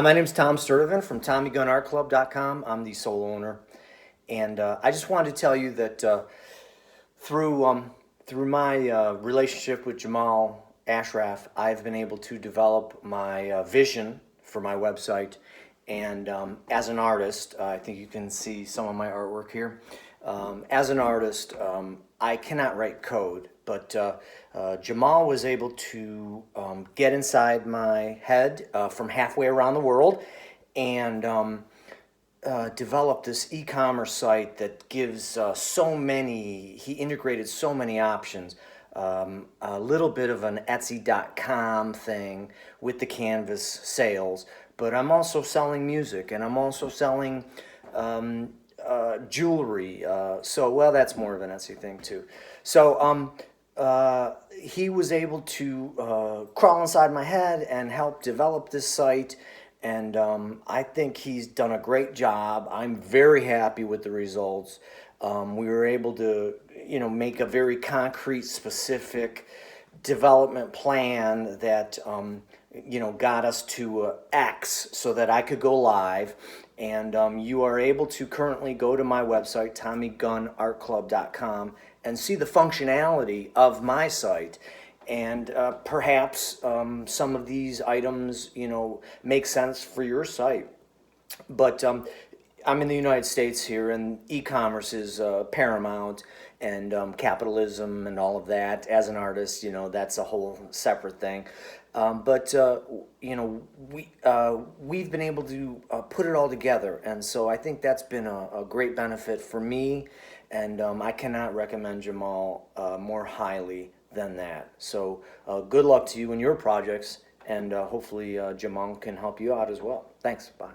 My name's Tom Sturtevant from TommyGunArtClub.com. I'm the sole owner, and I just wanted to tell you that through my relationship with Jamal Ashraf, I've been able to develop my vision for my website. And as an artist, I think you can see some of my artwork here. As an artist, I cannot write code, but Jamal was able to get inside my head from halfway around the world and develop this e-commerce site that gives he integrated so many options. A little bit of an Etsy.com thing with the canvas sales, but I'm also selling music and I'm also selling jewelry. Well, that's more of an Etsy thing too. He was able to crawl inside my head and help develop this site. And I think he's done a great job. I'm very happy with the results. We were able to, make a very concrete, specific development plan that, got us to X so that I could go live. And you are able to currently go to my website, TommyGunArtClub.com, and see the functionality of my site. And perhaps some of these items, make sense for your site. But I'm in the United States here, and e-commerce is paramount, and capitalism and all of that. As an artist, that's a whole separate thing. We've been able to put it all together, and so I think that's been a great benefit for me, and I cannot recommend Jamal more highly than that. So good luck to you in your projects, and hopefully Jamal can help you out as well. Thanks. Bye.